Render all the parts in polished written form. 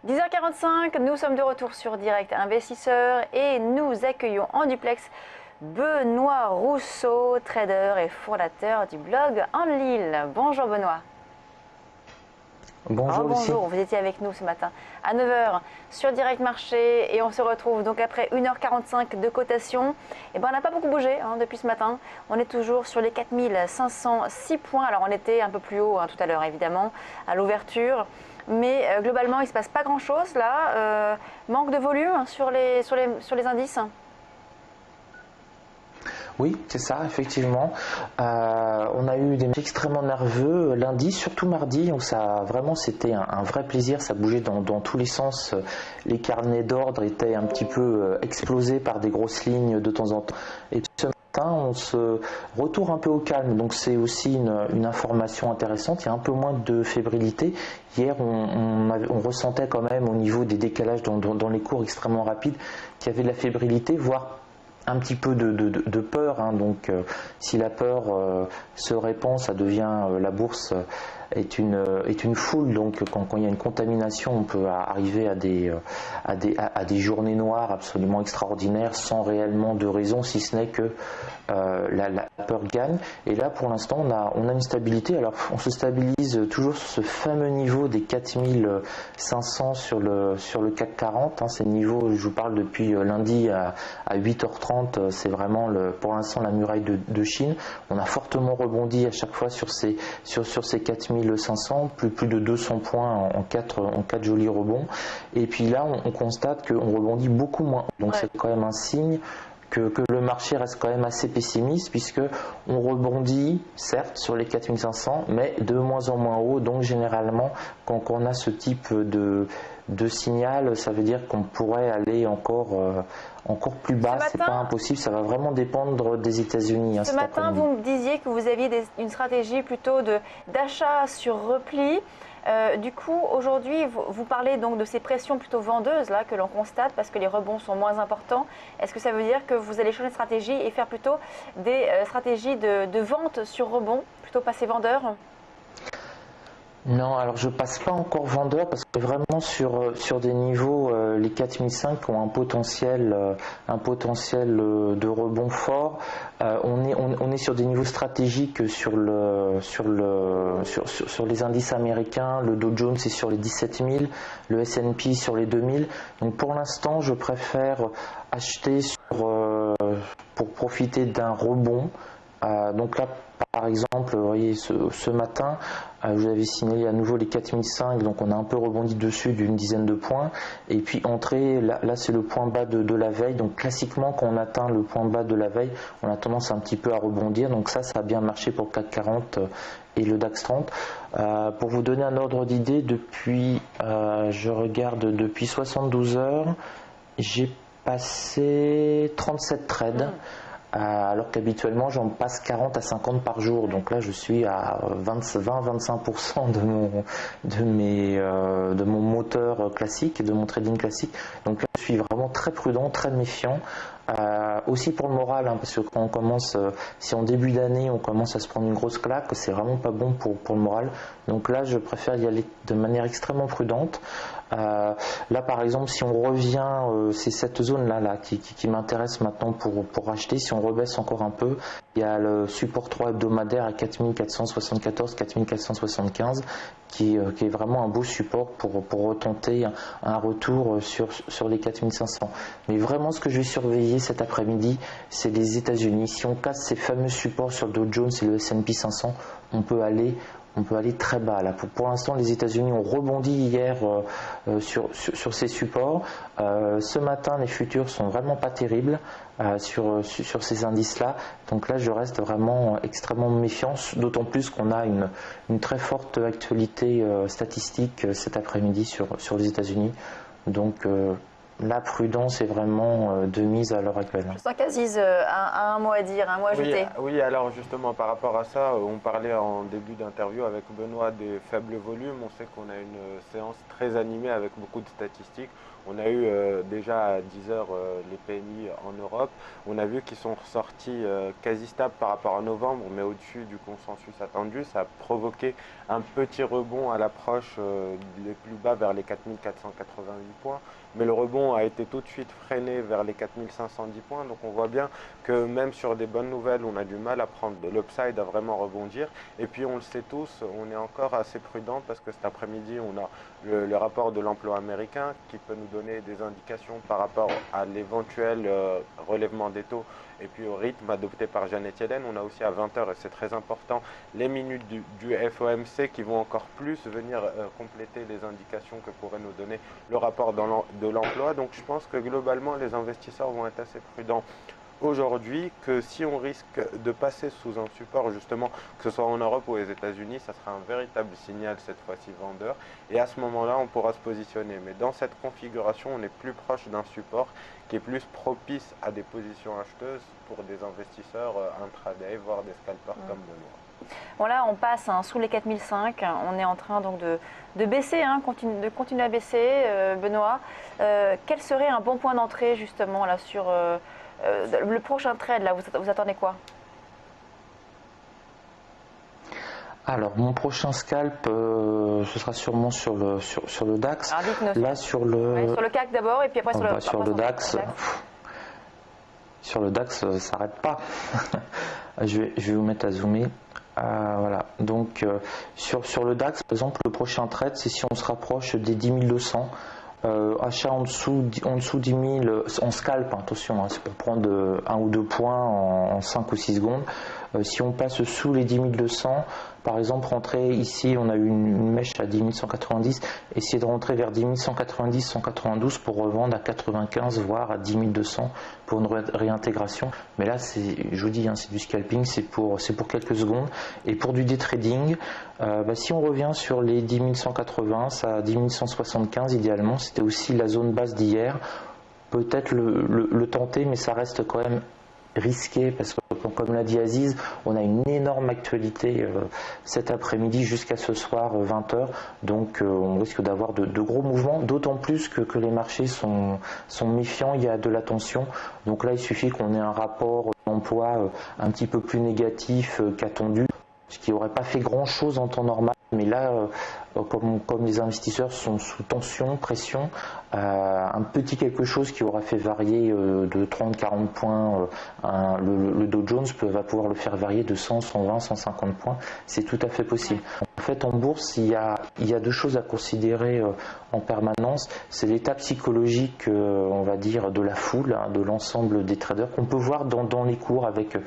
10h45, nous sommes de retour sur Direct Investisseur et nous accueillons en duplex Benoît Rousseau, trader et fondateur du blog Enlil. Bonjour Benoît. Bonjour Lucie. Bonjour, vous étiez avec nous ce matin à 9h sur Direct Marché et on se retrouve donc après 1h45 de cotation. Et on n'a pas beaucoup bougé depuis ce matin. On est toujours sur les 4506 points. Alors on était un peu plus haut tout à l'heure évidemment à l'ouverture. Mais globalement, il ne se passe pas grand-chose là. Manque de volume sur les indices. Oui, c'est ça, effectivement. On a eu des matchs extrêmement nerveux lundi, surtout mardi, où ça vraiment c'était un vrai plaisir. Ça bougeait dans tous les sens. Les carnets d'ordre étaient un petit peu explosés par des grosses lignes de temps en temps. Et ce matin, on se retourne un peu au calme. Donc c'est aussi une information intéressante. Il y a un peu moins de fébrilité. Hier, on ressentait quand même au niveau des décalages dans les cours extrêmement rapides qu'il y avait de la fébrilité, voire un petit peu de peur, donc si la peur se répand, ça devient la bourse est une foule, donc quand il y a une contamination, on peut arriver à des journées noires absolument extraordinaires sans réellement de raison, si ce n'est que la peur gagne. Et là pour l'instant on a une stabilité. Alors on se stabilise toujours sur ce fameux niveau des 4500 sur le CAC 40, ces niveaux, je vous parle depuis lundi à 8h30, c'est vraiment pour l'instant la muraille de Chine. On a fortement rebondi à chaque fois sur ces 4500, plus de 200 points en 4 jolis rebonds. Et puis là on constate qu'on rebondit beaucoup moins, donc c'est quand même un signe que le marché reste quand même assez pessimiste, puisque on rebondit certes sur les 4500 mais de moins en moins haut. Donc généralement quand on a ce type de signal, ça veut dire qu'on pourrait aller encore plus bas. C'est pas impossible, ça va vraiment dépendre des États-Unis. Ce matin, vous me disiez que vous aviez une stratégie plutôt d'achat sur repli. Du coup, aujourd'hui, vous parlez donc de ces pressions plutôt vendeuses là, que l'on constate parce que les rebonds sont moins importants. Est-ce que ça veut dire que vous allez changer de stratégie et faire plutôt des stratégies de vente sur rebond, plutôt passer vendeur ? Non, alors je passe pas encore vendeur parce que vraiment sur des niveaux, les 4005 ont un potentiel de rebond fort. On est sur des niveaux stratégiques sur les indices américains. Le Dow Jones est sur les 17 000, le S&P sur les 2000. Donc pour l'instant, je préfère acheter pour profiter d'un rebond. Donc là, par exemple, vous voyez, ce matin, je vous avais signalé à nouveau les 4005, donc on a un peu rebondi dessus d'une dizaine de points. Et puis entrée, là c'est le point bas de la veille. Donc classiquement, quand on atteint le point bas de la veille, on a tendance un petit peu à rebondir. Donc ça a bien marché pour le CAC 40 et le DAX 30. Pour vous donner un ordre d'idée, je regarde depuis 72 heures, j'ai passé 37 trades. Alors qu'habituellement j'en passe 40 à 50 par jour, donc là je suis à 20-25% de mon moteur classique, de mon trading classique. Donc là je suis vraiment très prudent, très méfiant. Aussi pour le moral, parce que quand on commence, si en début d'année on commence à se prendre une grosse claque, c'est vraiment pas bon pour le moral. Donc là je préfère y aller de manière extrêmement prudente. Là par exemple, si on revient, c'est cette zone là qui m'intéresse maintenant pour acheter. Si on rebaisse encore un peu, il y a le support 3 hebdomadaire à 4474-4475 qui est vraiment un beau support pour retenter un retour sur les 4500. Mais vraiment ce que je vais surveiller cet après-midi, c'est les États-Unis. Si on casse ces fameux supports sur le Dow Jones et le S&P 500, on peut aller très bas. Là, pour l'instant, les États-Unis ont rebondi hier sur ces supports. Ce matin, les futurs sont vraiment pas terribles sur ces indices-là. Donc là, je reste vraiment extrêmement méfiant, d'autant plus qu'on a une très forte actualité statistique cet après-midi sur les États-Unis. Donc la prudence est vraiment de mise à l'heure actuelle. Je sens qu'Aziz a un mot à dire, un mot à ajouter. Oui, alors justement par rapport à ça, on parlait en début d'interview avec Benoît des faibles volumes. On sait qu'on a une séance très animée avec beaucoup de statistiques. On a eu déjà à 10 heures les PMI en Europe. On a vu qu'ils sont ressortis quasi stables par rapport à novembre, mais au-dessus du consensus attendu. Ça a provoqué un petit rebond à l'approche des plus bas vers les 4488 points. Mais le rebond a été tout de suite freiné vers les 4510 points. Donc on voit bien que même sur des bonnes nouvelles, on a du mal à prendre de l'upside, à vraiment rebondir. Et puis on le sait tous, on est encore assez prudent parce que cet après-midi, on a le rapport de l'emploi américain qui peut nous donner des indications par rapport à l'éventuel relèvement des taux et puis au rythme adopté par Janet Yellen. On a aussi à 20h, et c'est très important, les minutes du FOMC qui vont encore plus venir compléter les indications que pourrait nous donner le rapport de l'emploi. Donc je pense que globalement, les investisseurs vont être assez prudents aujourd'hui, que si on risque de passer sous un support, justement, que ce soit en Europe ou aux États-Unis, ça sera un véritable signal cette fois-ci vendeur. Et à ce moment-là, on pourra se positionner. Mais dans cette configuration, on est plus proche d'un support qui est plus propice à des positions acheteuses pour des investisseurs intraday, voire des scalpers comme Benoît. Bon là, on passe sous les 4005. On est en train donc de baisser, de continuer à baisser. Benoît, quel serait un bon point d'entrée justement là sur le prochain trade là, vous attendez quoi? Alors, mon prochain scalp, ce sera sûrement sur le DAX. Alors, là, sur le CAC d'abord, et puis après sur le DAX. Sur le DAX, ça ne s'arrête pas. je vais vous mettre à zoomer. Voilà. Donc, sur le DAX, par exemple, le prochain trade, c'est si on se rapproche des 10 200. Achat en dessous 10 000 en scalp, attention, c'est pour prendre 1 ou 2 points en 5 ou 6 secondes. Si on passe sous les 10 200, par exemple, rentrer ici, on a eu une mèche à 10 190, essayer de rentrer vers 10 190, 192 pour revendre à 95, voire à 10 200 pour une réintégration. Mais là, je vous dis, c'est du scalping, c'est pour quelques secondes. Et pour du day trading, si on revient sur les 10 180, ça à 10 175 idéalement, c'était aussi la zone basse d'hier. Peut-être le tenter, mais ça reste quand même risqué parce que, comme l'a dit Aziz, on a une énorme actualité cet après-midi jusqu'à ce soir 20h, donc on risque d'avoir de gros mouvements, d'autant plus que les marchés sont méfiants, il y a de la tension. Donc là, il suffit qu'on ait un rapport d'emploi un petit peu plus négatif qu'attendu, ce qui n'aurait pas fait grand-chose en temps normal. Mais là, comme les investisseurs sont sous tension, pression, un petit quelque chose qui aura fait varier de 30-40 points le Dow Jones va pouvoir le faire varier de 100, 120, 150 points. C'est tout à fait possible. En fait, en bourse, il y a deux choses à considérer en permanence. C'est l'état psychologique, on va dire, de la foule, de l'ensemble des traders qu'on peut voir dans les cours avec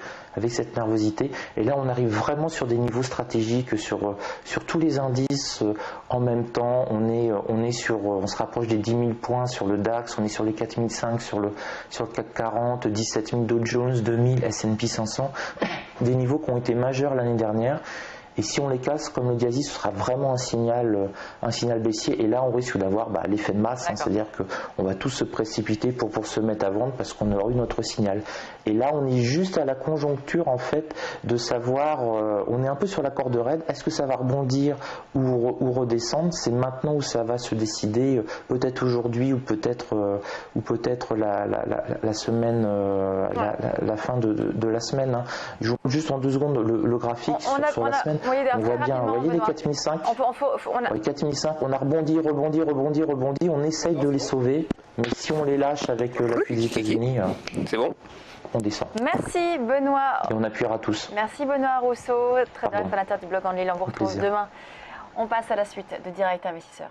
cette nervosité. Et là, on arrive vraiment sur des niveaux stratégiques, sur tous les indices en même temps. On se rapproche des 10 000 points sur le DAX, on est sur les 4005 sur le CAC 40, 17 000 Dow Jones, 2000 S&P 500, des niveaux qui ont été majeurs l'année dernière. Et si on les casse, comme le dit Aziz, ce sera vraiment un signal baissier. Et là, on risque d'avoir l'effet de masse, c'est-à-dire qu'on va tous se précipiter pour se mettre à vendre parce qu'on aura eu notre signal. Et là, on est juste à la conjoncture, en fait, de savoir, on est un peu sur la corde raide, est-ce que ça va rebondir ou redescendre? C'est maintenant où ça va se décider, peut-être aujourd'hui ou peut-être la semaine, la fin de la semaine. Je vous montre juste en 2 secondes le graphique sur la semaine. On voit bien, vous voyez les 4005, 4005, on a rebondi, on essaye de les sauver, mais si on les lâche avec l'appui des États-Unis, c'est bon, on descend. Merci Benoît. Et on appuiera tous. Merci Benoît Rousseau, trader fondateur du blog en ligne. On vous retrouve demain. On passe à la suite de Direct Investisseur.